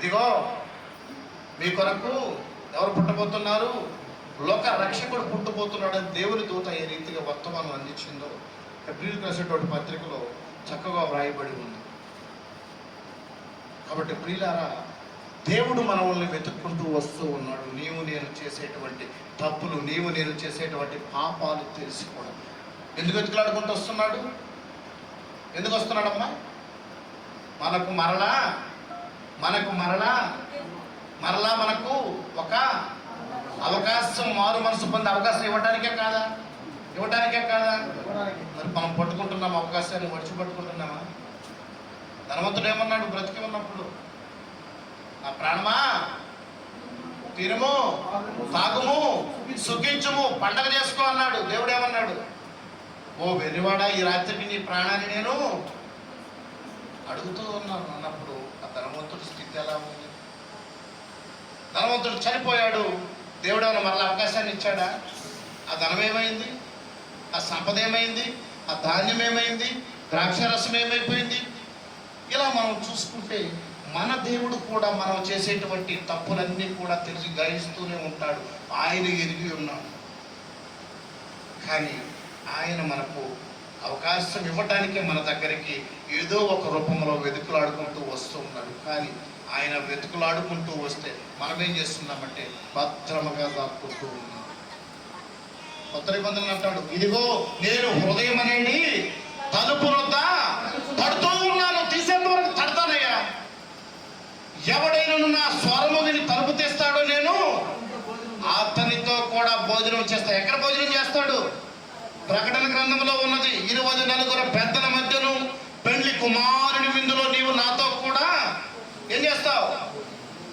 ఇదిగో మీ కొరకు ఎవరు పుట్టబోతున్నారు, లోక రక్షకుడు పుట్టబోతున్నాడని దేవుని దూత ఏ రీతిగా వర్తమానం అందించిందో హెబ్రీయులకు రాసినటువంటి పత్రికలో చక్కగా వ్రాయబడి ఉంది. కాబట్టి ప్రియులారా, దేవుడు మనల్ని వెతుక్కుంటూ వస్తూ ఉన్నాడు. నీవు నేను చేసేటువంటి తప్పులు, నీవు నేను చేసేటువంటి పాపాలు తెలుసుకోవడం. ఎందుకు వెతుకులాడుకుంటూ వస్తున్నాడు? ఎందుకు వస్తున్నాడమ్మా? మనకు మరలా మనకు ఒక అవకాశం, మారు మనసు పొందే అవకాశం ఇవ్వడానికే కాదా? మరి మనం పట్టుకుంటున్నాం అవకాశాన్ని, పట్టుకుంటున్నామా? ధనవంతుడు ఏమన్నాడు బ్రతికి ఉన్నప్పుడు? నా ప్రాణమా తినుము, తాగుము, సుఖించుము, పండగ చేసుకో అన్నాడు. దేవుడు ఏమన్నాడు? ఓ వెర్రివాడా, ఈ రాత్రికి నీ ప్రాణాన్ని నేను అడుగుతూ ఉన్నాను అన్నప్పుడు ఆ ధనవంతుడి స్థితి ఎలా ఉంది? ధనవంతుడు చనిపోయాడు. దేవుడు ఏమైనా మరలా అవకాశాన్ని ఇచ్చాడా? ఆ ధనం ఏమైంది? ఆ సంపద ఏమైంది? ఆ ధాన్యం ఏమైంది? ద్రాక్షరసం ఏమైపోయింది? ఇలా మనం చూసుకుంటే మన దేవుడు కూడా మనం చేసేటువంటి తప్పులన్నీ కూడా తెలిసి గ్రహిస్తూనే ఉంటాడు. ఆయన ఎరిగి ఉన్నాడు. కానీ ఆయన మనకు అవకాశం ఇవ్వటానికే మన దగ్గరికి ఏదో ఒక రూపంలో వెతుకులాడుకుంటూ వస్తూ ఉన్నాడు. కానీ ఆయన వెతుకులాడుకుంటూ వస్తే మనం ఏం చేస్తున్నామంటే భద్రముగా దాక్కుంటూ ఉన్నాం. కొత్త నిబంధనలు అంటాడు, ఇదిగో నేను హృదయం అనేది తలుపు వద్ద తడుతూ ఉన్నాను, తీసేంత వరకు తడతానయ్యా. ఎవడైనా నా స్వరము విని తలుపు తీస్తాడో నేను అతనితో కూడా భోజనం చేస్తా. ఎక్కడ భోజనం చేస్తాడు? ప్రకటన గ్రంథంలో ఉన్నది, 24 పెద్దల మధ్యను పెండ్లి కుమారుని విందులో నీవు నాతో కూడా ఏం చేస్తావు?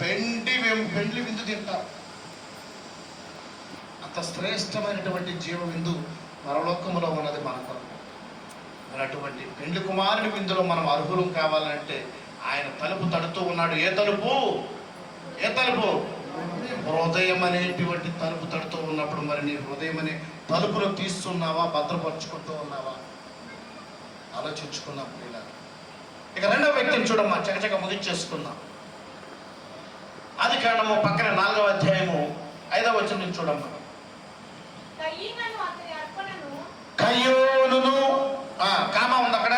పెండ్లి విందు తింటావు. అంత శ్రేష్టమైనటువంటి జీవ విందు పరలోకములో ఉన్నది మన కొరకు. మరి అటువంటి పెండ్లి కుమారుని విందులో మనం అర్హులం కావాలంటే ఆయన తలుపు తడుతూ ఉన్నాడు. ఏ తలుపు? హృదయం అనేటువంటి తలుపు తడుతూ ఉన్నప్పుడు మరి నీ హృదయం అనే తలుపును తీస్తున్నావా, భద్రపరుచుకుంటూ ఉన్నావా? ఆలోచించుకున్నాం. ఇక రెండవ వ్యక్తిని చూడమ్మా, చకచక ముగించేసుకుందాం. ఆదికాండము పక్కన 4వ అధ్యాయము 5వ వచనం చూడమ్మా. కయోనును, కామా ఉంది అక్కడ.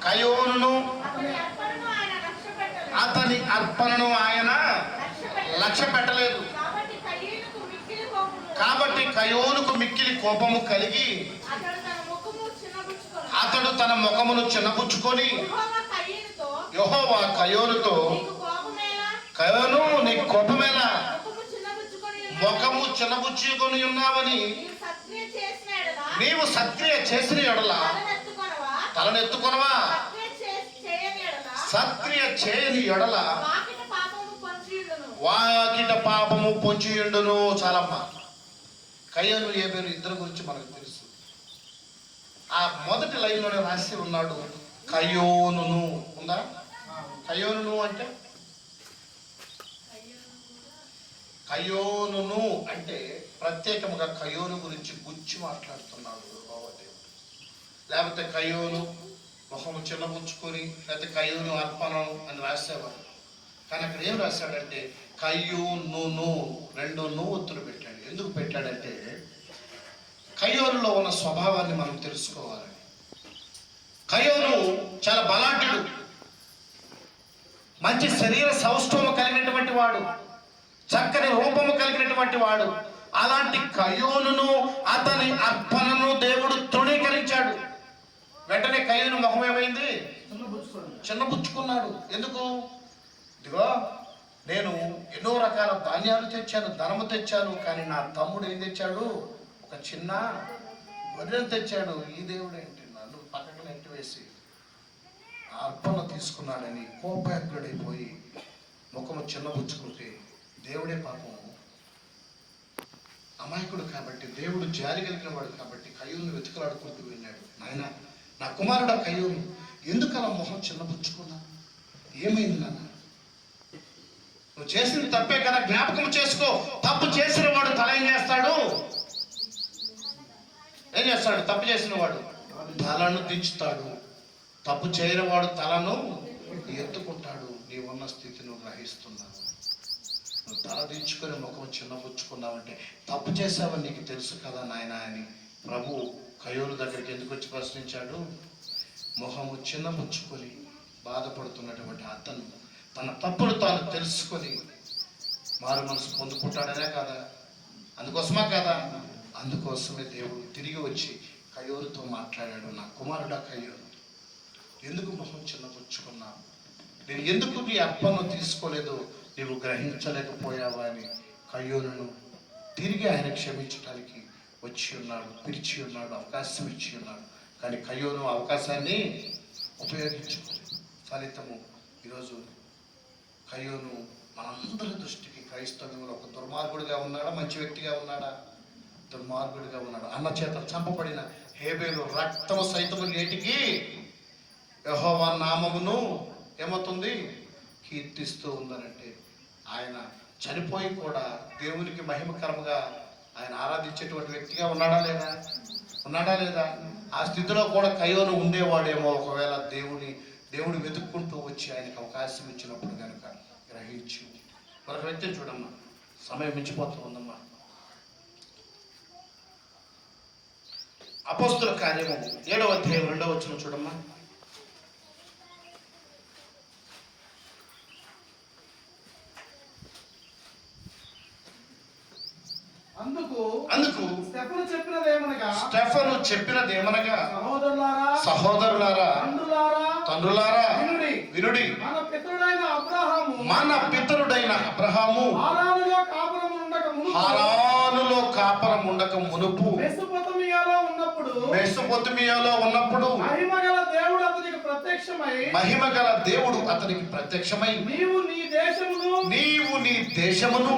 కయోనును అతని అర్పణను ఆయన లక్ష్య పెట్టలేదు. కాబట్టి కయోనుకు మిక్కిలి కోపము కలిగి అతడు తన ముఖమును చిన్నబుచ్చుకొని యెహోవా కయోనుతో, కయోను నీకు కోపమేలా? ముఖము చిన్నబుచ్చుకొని ఉన్నావని నీవు సత్క్రియ చేసిన ఎడల తలనెత్తుకొనవా? సత్క్రియ చేయని ఎడల వాకిట పాపము పొంచియుండును. చాలమ్మా. కయోను ఏబేలు ఇద్దరు గురించి మనకు తెలుసు. ఆ మొదటి లైన్లోనే రాసి ఉన్నాడు కయోనును. ఉందా? కయోనును అంటే ప్రత్యేకముగా కయోను గురించి గుచ్చి మాట్లాడుతున్నాడు దేవుడు. లేకపోతే కయోను ముఖము చిన్నబుచ్చుకొని, లేకపోతే కయోను అర్పణం అని రాసేవాడు. కానీ అక్కడ ఏం రాశాడంటే కయోనును, 2 ఒత్తులు పెట్టాడు. ఎందుకు పెట్టాడంటే కయోనులో ఉన్న స్వభావాన్ని మనం తెలుసుకోవాలి. కయోను చాలా బలాఢ్యుడు, మంచి శరీర సౌష్ఠవము కలిగినటువంటి వాడు, చక్కని రూపము కలిగినటువంటి వాడు. అలాంటి కయోనును అతని అర్పణను దేవుడు తృణీకరించాడు. వెంటనే కయోను ముఖం ఏమైంది? చిన్నబుచ్చుకున్నాడు. ఎందుకు? ఇదిగో నేను ఎన్నో రకాల ధాన్యాలు తెచ్చాను, ధనము తెచ్చాను, కానీ నా తమ్ముడు ఏం తెచ్చాడు? ఒక చిన్న గొర్రెను తెచ్చాడు. ఈ దేవుడు ఏంటి నన్ను పక్కన నెట్టివేసి అర్పణ తీసుకున్నాడని కోపాగ్రుడైపోయి ముఖము చిన్నబుచ్చుకుంటే దేవుడే పాపం అమాయకుడు కాబట్టి, దేవుడు జాలి కలిగిన వాడు కాబట్టి కయోను వెతుకులాడుకుంటూ వెళ్ళాడు. నాయన, నా కుమారుడు కయోను, ఎందుకు అలా మొహం చిన్నబుచ్చుకున్నా? ఏమైంది నాన్న? నువ్వు చేసింది తప్పే కదా, జ్ఞాపకం చేసుకో. తప్పు చేసిన వాడు తల ఏం చేస్తాడు? తప్పు చేసిన వాడు తలను దించుతాడు. తప్పు చేయని వాడు తలను ఎత్తుకుంటాడు. నీవున్న స్థితి నువ్వు గ్రహిస్తున్నావు. నువ్వు తలదించుకొని ముఖం చిన్నపుచ్చుకున్నావంటే తప్పు చేసావని నీకు తెలుసు కదా నాయన అని ప్రభు కయోను దగ్గరికి ఎందుకు వచ్చి ప్రశ్నించాడు? ముఖము చిన్నపుచ్చుకొని బాధపడుతున్నటువంటి అతను తన తప్పులు తాను తెలుసుకొని మారు మనసు పొందుకుంటాడనే కదా, అందుకోసమా కదా? అందుకోసమే దేవుడు తిరిగి వచ్చి కయోనుతో మాట్లాడాడు. నా కుమారుడా కయోను, ఎందుకు మొహం చిన్నపుచ్చుకున్నావు? నేను ఎందుకు నీ అర్పణను తీసుకోలేదు, నీవు గ్రహించలేకపోయావా అని కయోనును తిరిగి ఆయన క్షమించడానికి వచ్చి ఉన్నాడు, పిలిచి ఉన్నాడు, అవకాశం ఇచ్చి ఉన్నాడు. కానీ కయోను అవకాశాన్ని ఉపయోగించుకోలేదు. ఫలితము ఈరోజు కయోను మనందరి దృష్టికి క్రైస్తవంలో ఒక దుర్మార్గుడిగా ఉన్నాడా, మంచి వ్యక్తిగా ఉన్నాడా? దుర్మార్గుడిగా ఉన్నాడు. అన్న చేత చంపబడిన హేబేలు రక్తము సైతము నేటికి యెహోవా నామమును ఏమవుతుంది? కీర్తిస్తూ ఉందనంటే ఆయన చనిపోయి కూడా దేవునికి మహిమకరంగా ఆయన ఆరాధించేటువంటి వ్యక్తిగా ఉన్నాడా లేదా? ఉన్నాడా లేదా? ఆ స్థితిలో కూడా కయోను ఉండేవాడేమో ఒకవేళ దేవుడు వెతుక్కుంటూ వచ్చి ఆయనకు అవకాశం ఇచ్చినప్పుడు కనుక గ్రహించి. మరొక వ్యక్తిని చూడమ్మా, సమయం మించిపోతూ ఉందమ్మా. అపోస్తుల కార్యము 7వ అధ్యాయం 2వ వచనం చూడమ్మా. అందుకు స్టెఫను చెప్పినదేమనగా సహోదరులారా తండ్రులారా వినుడి, మన పితరుడైన అబ్రహాము హారానులో కాపురం ఉండక మునుపు మెసొపొతమియాలో ఉన్నప్పుడు మహిమగల దేవుడు అతనికి ప్రత్యక్షమై నీవు నీ దేశమును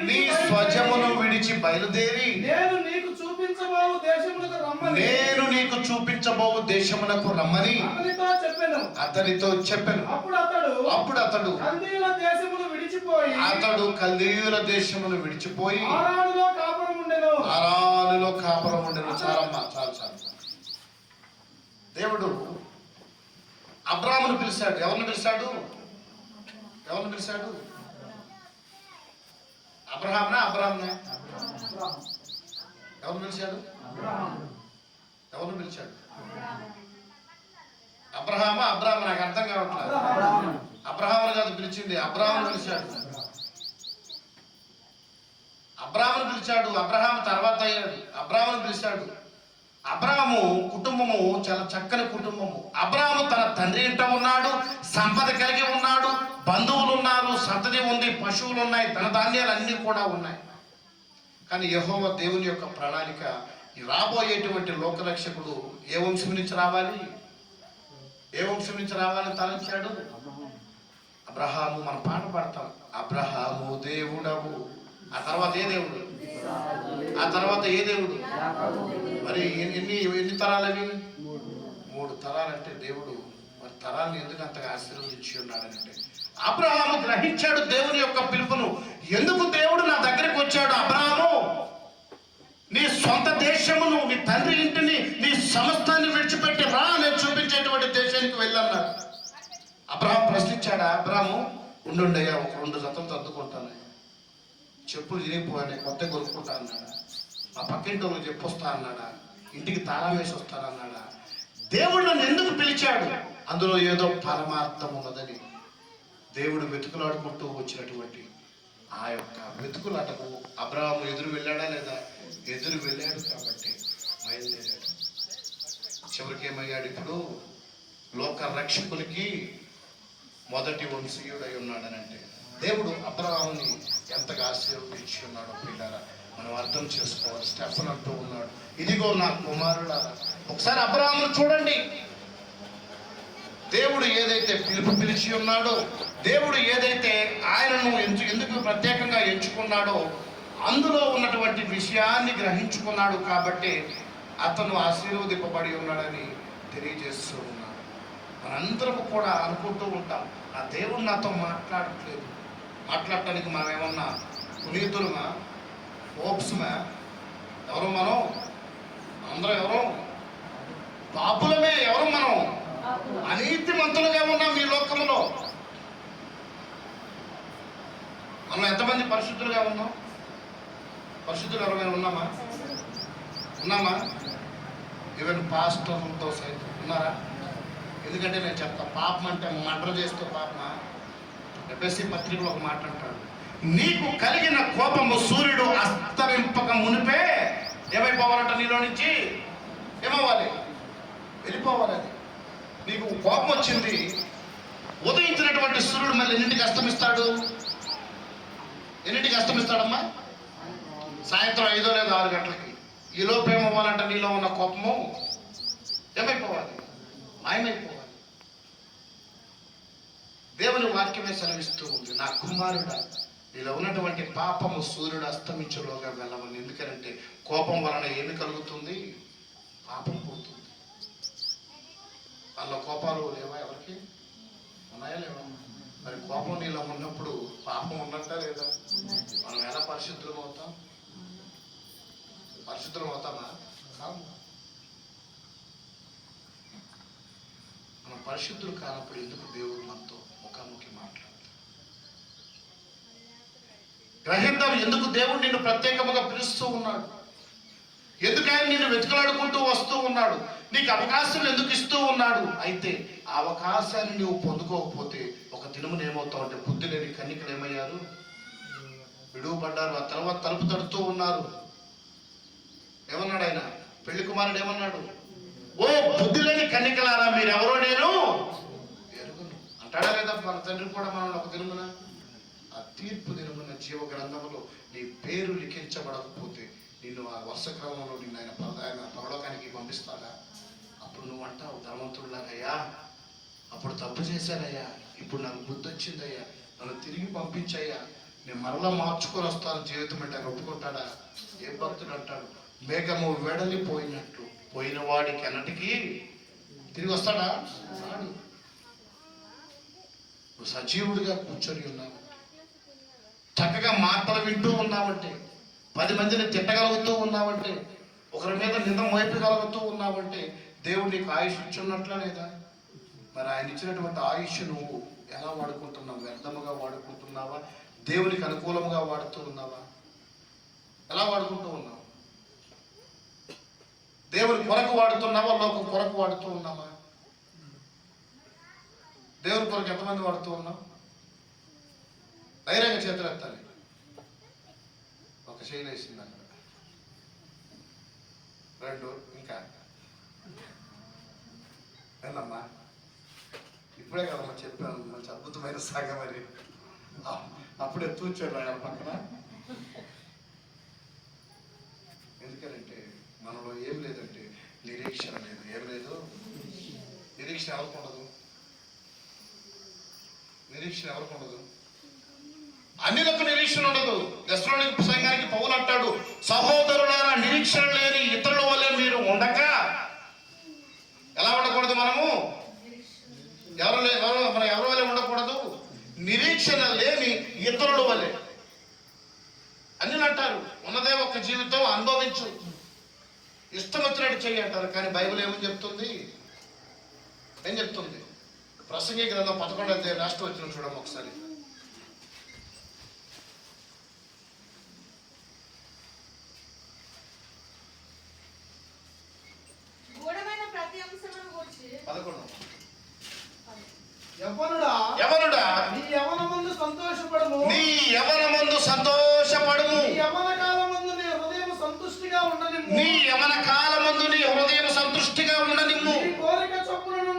నీ స్వజమును విడిచి బయలుదేరి నేను నీకు చూపించబోవు దేశమునకు రమ్మని అతనితో చెప్పెను. అప్పుడు అతడు కల్దీయుల దేశమును విడిచిపోయి హారానులో కాపురం ఉండెను. చాలమ్మా, చాలు. దేవుడు అబ్రాహామును పిలిచాడు. ఎవరిని పిలిచాడు? అబ్రహామునా? ఎవరిని పిలిచాడు? అబ్రహామా? నాకు అర్థం కావట్లేదు. అబ్రహామును కాదు పిలిచింది, అబ్రహామును పిలిచాడు. అబ్రహాము తర్వాత అయ్యాడు. అబ్రహామును పిలిచాడు. అబ్రహాము కుటుంబము చాలా చక్కని కుటుంబము. అబ్రహాము తన తండ్రి ఇంట ఉన్నాడు, సంపద కలిగి ఉన్నాడు, బంధువులు ఉన్నారు, సంతతి ఉంది, పశువులు ఉన్నాయి, ధన ధాన్యాలు అన్నీ కూడా ఉన్నాయి. కానీ యెహోవా దేవుని యొక్క ప్రణాళిక రాబోయేటువంటి లోకరక్షకుడు ఏ వంశం నుంచి రావాలి తలంచాడు? అబ్రహాము. మనం పాట పాడతాం, అబ్రహాము దేవుడవు. ఆ తర్వాత ఏ దేవుడు? మరి ఎన్ని తరాలవి? 3 తరాలంటే దేవుడు మరి తరాలను ఎందుకు అంతగా ఆశీర్వదించి ఉన్నాడంటే అబ్రహాము గ్రహించాడు దేవుని యొక్క పిలుపును. ఎందుకు దేవుడు నా దగ్గరికి వచ్చాడు? అబ్రహాము, నీ సొంత దేశమును, నీ తండ్రి ఇంటిని, నీ సమస్తాన్ని విడిచిపెట్టి రా, నేను చూపించేటువంటి దేశానికి వెళ్ళన్నాడు. అబ్రహాం ప్రశ్నించాడా? అబ్రహాము, ఉండుండయ్యా, ఒక 2 జతలు తద్దుకుంటాను, చెప్పులు చిరిగిపోయాయి, కొత్త కొనుక్కుంటా అన్నాడా? మా పక్కింటి వాళ్ళు చెప్పొస్తా అన్నాడా? ఇంటికి తాళం వేసి వస్తానన్నాడా? దేవుడు నన్ను ఎందుకు పిలిచాడు? అందులో ఏదో పరమార్థం ఉన్నదని దేవుడు వెతుకులాడుకుంటూ వచ్చినటువంటి ఆ యొక్క వెతుకులాటకు అబ్రహాము ఎదురు వెళ్ళాడా లేదా? ఎదురు వెళ్ళాడు కాబట్టి బయలుదేరాడు. చివరికి ఏమయ్యాడు? ఇప్పుడు లోక రక్షకునికి మొదటి వంశీయుడై ఉన్నాడనంటే దేవుడు అబ్రహాముని ఎంతగా ఆశీర్వదించి ఉన్నాడో పిల్లారా మనం అర్థం చేసుకోవాలి. స్టెఫన్ అంటూ ఉన్నాడు, ఇదిగో నా కుమారులారా. ఒకసారి అబ్రహామును చూడండి. దేవుడు ఏదైతే పిలిచి ఉన్నాడో, దేవుడు ఏదైతే ఆయనను ఎందుకు ప్రత్యేకంగా ఎంచుకున్నాడో అందులో ఉన్నటువంటి విషయాన్ని గ్రహించుకున్నాడు కాబట్టి అతను ఆశీర్వదింపబడి ఉన్నాడని తెలియజేస్తూ ఉన్నాడు. మనందరము కూడా అనుకుంటూ ఉంటాం, నా దేవుడు నాతో మాట్లాడట్లేదు. మాట్లాడటానికి మనం ఏమన్నా పునీతులమా, హోప్స్మా? ఎవరు మనం? అందరం ఎవరు? పాపులమే. ఎవరు మనం? అనీతిమంతులుగా ఉన్నాం ఈ లోకంలో. మనం ఎంతమంది పరిశుద్ధులుగా ఉన్నాం? పరిశుద్ధులు ఎవరైనా ఉన్నామా? ఈవెన్ పాస్టర్లతో సైతం ఉన్నారా? ఎందుకంటే నేను చెప్తా, పాపం అంటే మర్డర్ చేస్తే పాపమా? ఎఫ్ఎస్సి పత్రికలో ఒక మాట అంటాడు, నీకు కలిగిన కోపము సూర్యుడు అస్తమింపక మునిపే ఏమైపోవాలంట? నీలో నుంచి ఏమవ్వాలి? వెళ్ళిపోవాలి. అది నీకు కోపం వచ్చింది, ఉదయించినటువంటి సూర్యుడు మళ్ళీ ఎన్నింటికి అస్తమిస్తాడు? ఎన్నింటికి అస్తమిస్తాడమ్మా? సాయంత్రం 5 లేదా 6 గంటలకి. ఈ లోపు ఏమవ్వాలంట? నీలో ఉన్న కోపము ఏమైపోవాలి? మాయమైపోవాలి. దేవుని వాక్యమే సెలవిస్తూ ఉంది, నా కుమారుడా, నీలో ఉన్నటువంటి పాపము సూర్యుడు అస్తమించులోగా వెళ్ళమని. ఎందుకంటే కోపం వలన ఏమి కలుగుతుంది? పాపం పుడుతుంది. వాళ్ళ కోపాలు లేవా? ఎవరికి ఉన్నాయా? లేవా? మరి కోపం నీలో ఉన్నప్పుడు పాపం ఉన్నట్టా లేదా? మనం ఎలా పరిశుద్ధులం అవుతాం? పరిశుద్ధులం అవుతామా? కాదు. మనం పరిశుద్ధులు కానప్పుడు ఎందుకు దేవుడు మనతో ముఖాముఖి మాట్లాడతాడు? గ్రహిద్దాం, ఎందుకు దేవుడు నిన్ను ప్రత్యేకముగా పిలుస్తూ ఉన్నాడు, ఎందుకు ఆయన నిన్ను వెతుకలాడుకుంటూ వస్తూ ఉన్నాడు, నీకు అవకాశం ఎందుకు ఇస్తూ ఉన్నాడు. అయితే ఆ అవకాశాన్ని నువ్వు పొందుకోకపోతే ఒక దినమున ఏమవుతావు అంటే, బుద్ధి లేని కన్యకలు ఏమయ్యారు? విడువబడ్డారు. ఆ తర్వాత తలుపు తడుతూ ఉన్నారు. ఏమన్నాడు ఆయన? పెళ్లి కుమారుడు ఏమన్నాడు? ఓ బుద్ధి లేని కన్యకలారా, మీరెవరో నేను ఎరుగును అంటాడా లేదా? మన తండ్రి కూడా మనం ఒక దినమున, ఆ తీర్పు దినమున జీవ గ్రంథంలో నీ పేరు లిఖించబడకపోతే నిన్ను ఆ వర్ష క్రమంలో నిన్ను ఆయన పరలోకానికి పంపిస్తాడా? అప్పుడు నువ్వు అంటావు, ధర్మంతుడిలాగయ్యా, అప్పుడు తప్పు చేశానయ్యా, ఇప్పుడు నాకు బుద్ధి వచ్చిందయ్యా, నన్ను తిరిగి పంపించయ్యా, నేను మరలా మార్చుకొని వస్తాను జీవితం అంటే. ఆయన ఒప్పుకుంటాడా? ఏ భక్తుడు అంటాడు, మేఘము వెడలిపోయినట్లు పోయిన వాడికి అన్నటికీ తిరిగి వస్తాడా? నువ్వు సజీవుడిగా కూర్చొని ఉన్నావు, చక్కగా మాటలు వింటూ ఉన్నావంటే, 10 మందిని తిట్టగలుగుతూ ఉన్నావంటే, ఒకరి మీద నింద మోపగలుగుతూ ఉన్నావంటే దేవుడు నీకు ఆయుష్ ఇచ్చున్నట్లా లేదా? మరి ఆయన ఇచ్చినటువంటి ఆయుష్ నువ్వు ఎలా వాడుకుంటున్నావు? వ్యర్థముగా వాడుకుంటున్నావా? దేవునికి అనుకూలంగా వాడుతూ ఉన్నావా? ఎలా వాడుకుంటూ ఉన్నావు? దేవుని కొరకు వాడుతున్నావా? లోకం కొరకు వాడుతూ ఉన్నావా? దేవుని కొరకు ఎంతమంది వాడుతూ ఉన్నావు? ధైర్యంగా చేతులు ఎత్తాలి. ఒక చేయి వేసింది అక్కడ, 2 ఇంకా ఏందమ్మా? ఇప్పుడే కదమ్మా చెప్పాను, మంచి అద్భుతమైన సాగ. మరి అప్పుడే తూర్చాడు ఆయన పక్కన. ఎందుకంటే మనలో ఏం లేదంటే నిరీక్షణ లేదు. ఏం లేదు? నిరీక్షణ ఎవరికి ఉండదు? నిరీక్షణ ఎవరికి ఉండదు? అన్యులకు నిరీక్షణ ఉండదు. దశలోని సంఘానికి పౌలు అంటాడు, సహోదరులారా, నిరీక్షణ లేని ఇతరుల వల్లే మీరు ఉండక. ఎలా ఉండకూడదు? మనము మనం ఎవరి వల్లే ఉండకూడదు? నిరీక్షణ లేని ఇతరుల వల్లే. అన్యులు అంటారు, ఉన్నదే ఒక్క జీవితం, అనుభవించు, ఇష్టం వచ్చినట్టు చెయ్యి అంటారు. కానీ బైబిల్ ఏమని చెప్తుంది? ఏం చెప్తుంది? ప్రసంగి గ్రంథం 11వ అధ్యాయం లాస్ట్ వచ్చిన చూడము ఒకసారి. యవనుడా, నీ యవనమందు సంతోషపడుము, నీ యవనమందు సంతోషపడుము, నీ యవన కాలమందు నీ హృదయం సంతుష్టిగా ఉండనిమ్ము, నీ యవన కాలమందు నీ హృదయం సంతుష్టిగా ఉండనిమ్ము, నీ కోరిక చొప్పునను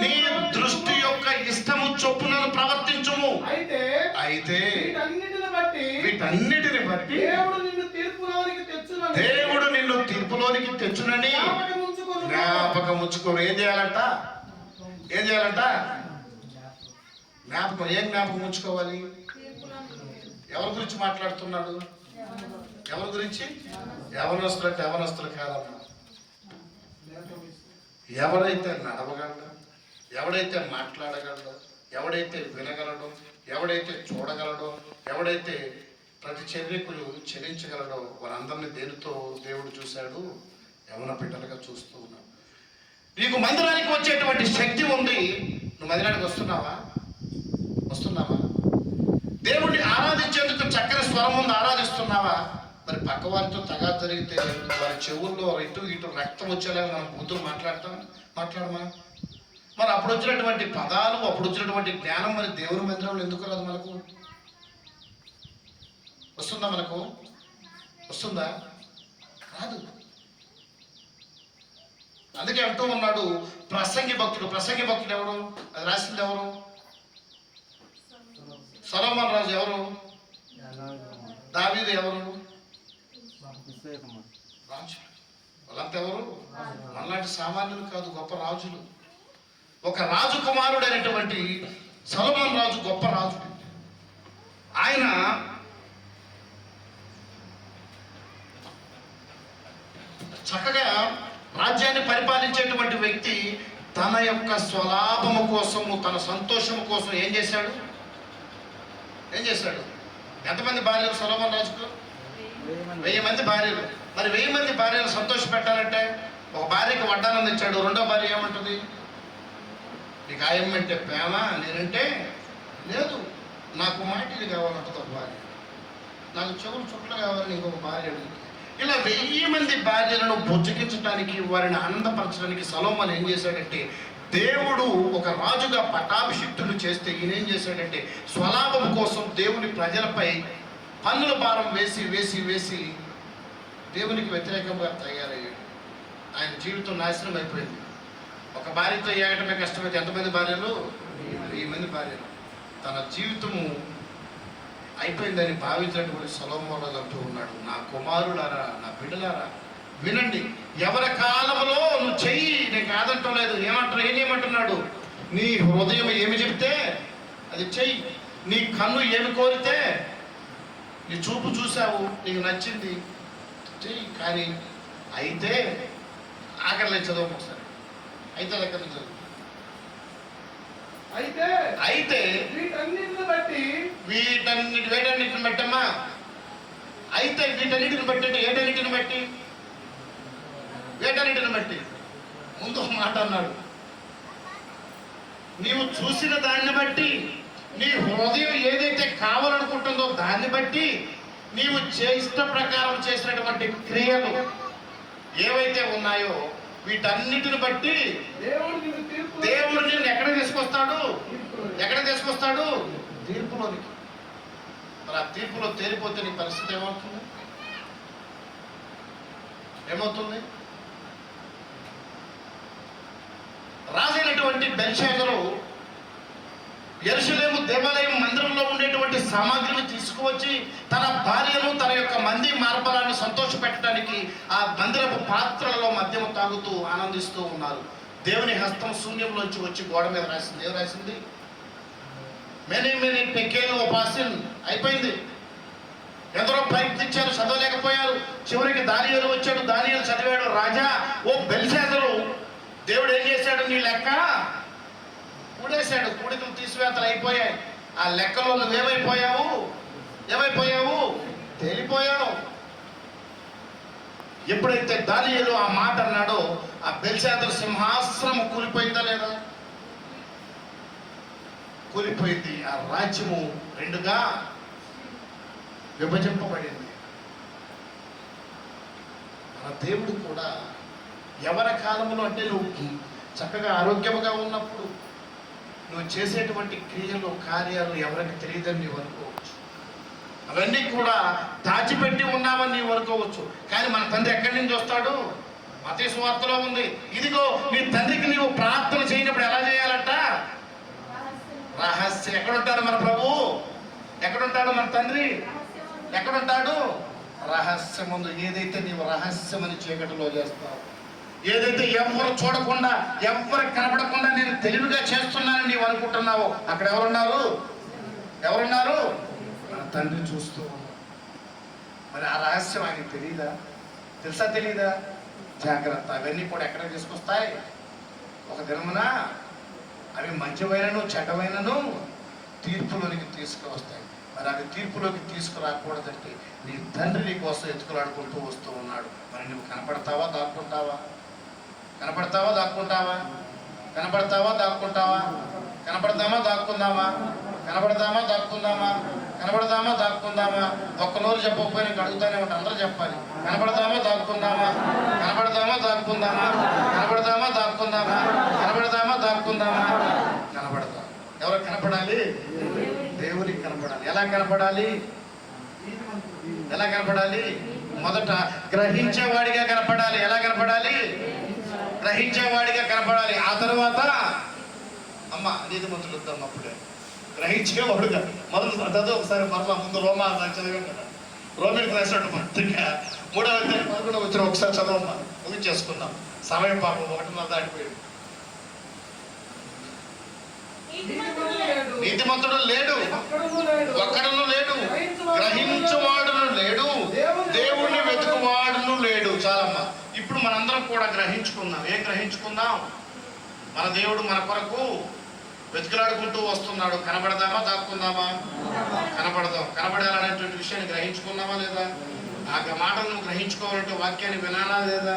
నీ దృష్టి యొక్క ఇష్టము చొప్పునను ప్రవర్తించుము. అయితే వీటన్నిటిని బట్టి దేవుడు నిన్ను తీర్పులోనికి తెచ్చునని జ్ఞాపకం ఉంచుకోరు. ఏం చేయాలంట? జ్ఞాపకం. ఏం జ్ఞాపకం ఉంచుకోవాలి? ఎవరి గురించి మాట్లాడుతున్నాడు? ఎవరి గురించి? యవనస్తులు అంటే యవనస్తులు కాదమ్మా. ఎవడైతే నడవగలడో, ఎవడైతే మాట్లాడగలడో, ఎవడైతే వినగలడో, ఎవడైతే చూడగలడో, ఎవడైతే ప్రతి చర్యకు చెల్లించగలడో వారందరినీ దేనితో దేవుడు చూశాడు? యవన బిడ్డలుగా చూస్తూ ఉన్నాడు. నీకు మందిరానికి వచ్చేటువంటి శక్తి ఉంది, నువ్వు మందిరానికి వస్తున్నావా? దేవుణ్ణి ఆరాధించేందుకు చక్కని స్వరం ఉంది, ఆరాధిస్తున్నావా? మరి పక్క వారితో తగా జరిగితే వారి చెవుల్లో ఇటు ఇటు రక్తం వచ్చేలాగా మనం కూతురు మాట్లాడమా? మరి అప్పుడు వచ్చినటువంటి పదాలు, అప్పుడు వచ్చినటువంటి జ్ఞానం మరి దేవుని మందిరంలో ఎందుకు రాదు? మనకు వస్తుందా? మనకు వస్తుందా? రాదు. అందుకే అంటూ ఉన్నాడు ప్రసంగి భక్తుడు ఎవరు? అది రాసింది ఎవరు? సొలొమోను రాజు ఎవరు? దావీదు ఎవరు? రాజు. వాళ్ళంతా ఎవరు? మనలాంటి సామాన్యులు కాదు, గొప్ప రాజులు. ఒక రాజు కుమారుడు అయినటువంటి సొలొమోను రాజు గొప్ప రాజు. ఆయన చక్కగా రాజ్యాన్ని పరిపాలించేటువంటి వ్యక్తి తన యొక్క స్వలాభము కోసము, తన సంతోషము కోసం ఏం చేశాడు? ఎంతమంది భార్యలు సొలొమోను రాజుకు? 1000 మంది భార్యలు. మరి 1000 మంది భార్యలు సంతోష పెట్టాలంటే ఒక భార్యకి వడ్డానం ఇచ్చాడు. రెండో భార్య ఏమంటుంది? నీకు ఆయమ్మంటే ప్రేమ, నేనంటే లేదు, నాకు మాటిది కావాలంటుంది ఒక భార్య, నాకు చెవులు చుట్టలు కావాలని ఇంకొక భార్య అడిగింది. ఇలా 1000 మంది భార్యలను బుజ్జగించడానికి, వారిని ఆనందపరచడానికి సొలొమోను ఏం చేశాడంటే, దేవుడు ఒక రాజుగా పట్టాభిషిక్తులు చేస్తే ఈయన ఏం చేశాడంటే స్వలాభం కోసం దేవుని ప్రజలపై పన్నుల భారం వేసి దేవునికి వ్యతిరేకంగా తయారయ్యాడు. ఆయన జీవితం నాశనం అయిపోయింది. ఒక భార్యతో ఏగటమే కష్టమైతే ఎంతమంది భార్యలు? 1000 మంది భార్యలు. తన జీవితము అయిపోయిందని భావించినటువంటి సొలొమోను అంటూ ఉన్నాడు, నా కుమారులారా, నా బిడ్డలారా వినండి, ఎవరి కాలంలో నువ్వు చెయ్యి, నేను కాదంటం లేదు. ఏమంటున్నాడు? నీ హృదయం ఏమి చెప్తే అది చెయ్యి, నీ కన్ను ఏమి కోరితే, నీ చూపు చూసావు నీకు నచ్చింది చెయ్యి. కానీ అయితే ఆఖరిలో చదువు ఒకసారి, అయితే దగ్గర నుంచి చదువు. అయితే వీటన్నిటిని బట్టమ్మా. అయితే వీటన్నిటిని బట్టి అంటే వీటన్నిటిని బట్టి ముందు ఒక మాట అన్నాడు, నీవు చూసిన దాన్ని బట్టి, నీ హృదయం ఏదైతే కావాలనుకుంటుందో దాన్ని బట్టి, నీవు ఇష్ట ప్రకారం చేసినటువంటి క్రియలు ఏవైతే ఉన్నాయో వీటన్నిటిని బట్టి దేవుడు నిన్ను ఎక్కడ తీసుకొస్తాడు? తీర్పులోనికి. మరి ఆ తీర్పులో తేలిపోతే నీ పరిస్థితి ఏమవుతుంది? రాజైనటువంటి బెల్షాజరు యెరూషలేము దేవాలయం మందిరంలో ఉండేటువంటి సామాగ్రిని తీసుకువచ్చి తన భార్యను, తన యొక్క మంది మార్బలాన్ని సంతోషపెట్టడానికి ఆ మందిరపు పాత్రలలో మద్యము తాగుతూ ఆనందిస్తూ ఉన్నారు. దేవుని హస్తం శూన్యంలోంచి వచ్చి గోడ మీద రాసింది. ఏం రాసింది? మెనీ టెకేలు ఉపాసిన్. అయిపోయింది. ఎందరో ప్రయత్నించారు, చదవలేకపోయారు. చివరికి దానియేలు వచ్చాడు, దానియేలు చదివాడు. రాజా, ఓ బెల్షాజరు, దేవుడు ఏం చేశాడు? నీ లెక్క కూడేశాడు. కూడికలు తీసివేతలు అయిపోయాయి. ఆ లెక్కలో నువ్వేమైపోయావు? తేలిపోయావు. ఎప్పుడైతే దానియేలు ఆ మాట అన్నాడో ఆ బెల్షాజరు సింహాసనం కూలిపోయిందా లేదా? కూలిపోయింది. ఆ రాజ్యము 2గా విభజింపబడింది. మన దేవుడు కూడా ఎవరి కాలంలో అంటే నువ్వు చక్కగా ఆరోగ్యముగా ఉన్నప్పుడు నువ్వు చేసేటువంటి క్రియలు, కార్యాలు ఎవరికి తెలియదని నీవు అనుకోవచ్చు. అవన్నీ కూడా దాచిపెట్టి ఉన్నామని నీవు అనుకోవచ్చు. కానీ మన తండ్రి ఎక్కడి నుంచి వస్తాడు? మత్తయి సువార్తలో ఉంది. ఇదిగో నీ తండ్రికి నీవు ప్రార్థన చేయనప్పుడు ఎలా చేయాలంట? రహస్యం. ఎక్కడుంటాడు మన ప్రభు? ఎక్కడుంటాడు మన తండ్రి? ఎక్కడుంటాడు? రహస్యం ముందు. ఏదైతే నీవు రహస్యమని చీకటిలో చేస్తావు, ఏదైతే ఎవరు చూడకుండా, ఎవరు కనపడకుండా నేను తెలివిగా చేస్తున్నానని నీవు అనుకుంటున్నావో అక్కడ ఎవరున్నారు? మన తండ్రి చూస్తూ ఉన్నాడు. మరి ఆ రహస్యం ఆయనకి తెలీదా? జాగ్రత్త. అవన్నీ కూడా ఎక్కడ తీసుకొస్తాయి? ఒక దినమున అవి మంచివైనను చెడ్డవైనను తీర్పులోనికి తీసుకువస్తాయి. మరి అవి తీర్పులోకి తీసుకురాకూడదంటే నీ తండ్రి నీ కోసం ఎత్తుకులాడుకుంటూ వస్తూ ఉన్నాడు. మరి నువ్వు కనపడతావా దాక్కుంటావా? కనపడదామా దాక్కుందామా, కనపడదామా దాక్కుందామా, కనపడదామా దాక్కుందామా. ఒక్క నోరు చెప్పకపోయినా నేను అడుగుతానే ఉంటాను, అందరూ చెప్పాలి. కనపడదామా దాక్కుందామా, కనపడదామా దాక్కుందామా, కనపడదామా దాక్కుందామా, కనపడదామా దాక్కుందామా. కనపడదాం. ఎవరికి కనపడాలి? దేవునికి కనపడాలి. ఎలా కనపడాలి? ఎలా కనపడాలి? మొదట గ్రహించేవాడిగా కనపడాలి. ఎలా కనపడాలి? గ్రహించేవాడిగా కనపడాలి. ఆ తర్వాత అమ్మ నీతిమంతులు వద్దాం. అప్పుడే గ్రహించేవాడుగా మొదలు చదువు ఒకసారి మరలా ముందు రోమా చదివాం కదా, రోమిలకు రాసినట్టు పత్రిక 3వ అధ్యాయం 11వ వచనం ఒకసారి చదవమ్మా, ముగించేసుకుందాం. సమయం పాపం 1:30 దాటిపోయింది. నీతిమంతుడు లేడు, ఒక్కడును లేడు, గ్రహించువాడును లేడు, దేవుణ్ణి వెతుకువాడును లేడు. చాలమ్మా. ఇప్పుడు మనందరం కూడా గ్రహించుకుందాం. ఏం గ్రహించుకుందాం? మన దేవుడు మన కొరకు వెతుకులాడుకుంటూ వస్తున్నాడు. కనబడదామా దాక్కుందామా? కనబడదాం. కనబడాలనేటువంటి విషయాన్ని గ్రహించుకున్నామా లేదా? ఆ మాటను నువ్వు గ్రహించుకోవాలంటే వాక్యాన్ని వినాలా లేదా?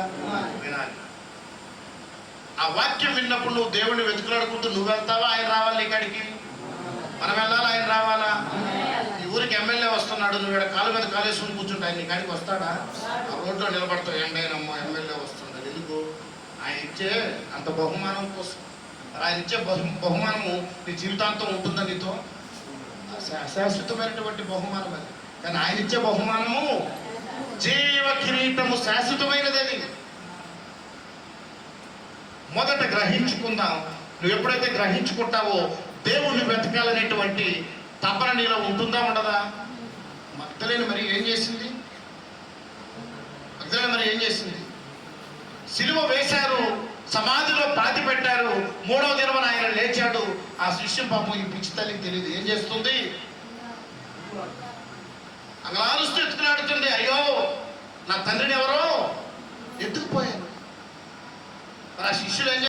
వినాలి. ఆ వాక్యం విన్నప్పుడు నువ్వు దేవుడిని వెతుకులాడుకుంటూ నువ్వు వెళ్తావా, ఆయన రావాలి ఇక్కడికి? మనం వెళ్ళాలా, ఆయన రావాలా? ఈ ఊరికి ఎమ్మెల్యే వస్తున్నాడు, నువ్వు ఇక్కడ కాలు మీద కాలేసుకుని కూర్చుంటే ఆయన ఇక్కడికి వస్తాడా? ఆ రోడ్లో నిలబడతావు, ఎండైనమ్మా ఎమ్మెల్యే వస్తున్నాడు. ఎందుకు? ఆయన ఇచ్చే అంత బహుమానం కోసం. ఆయన ఇచ్చే బహుమానము నీ జీవితాంతం ఉంటుందా నీతో? శాశ్వతమైనటువంటి బహుమానం అది. కానీ ఆయన ఇచ్చే బహుమానము జీవ కిరీటము, శాశ్వతమైనది. అది మొదట గ్రహించుకుందాం. నువ్వు ఎప్పుడైతే గ్రహించుకుంటావో దేవుణ్ణి వెతకాలనేటువంటి తపన నీలో ఉంటుందా ఉండదా? మగ్దలేని మరి ఏం చేసింది? మగ్దలేని మరి ఏం చేసింది? సిలువ వేశారు, సమాధిలో పాతి పెట్టారు, 3వ దినమున ఆయన లేచాడు. ఆ శిష్యం పాపం ఈ పిచ్చి తల్లికి తెలియదు. ఏం చేస్తుంది? అంగలారుస్తూ ఎత్తుకులాడుతుంది. అయ్యో నా తండ్రిని ఎవరో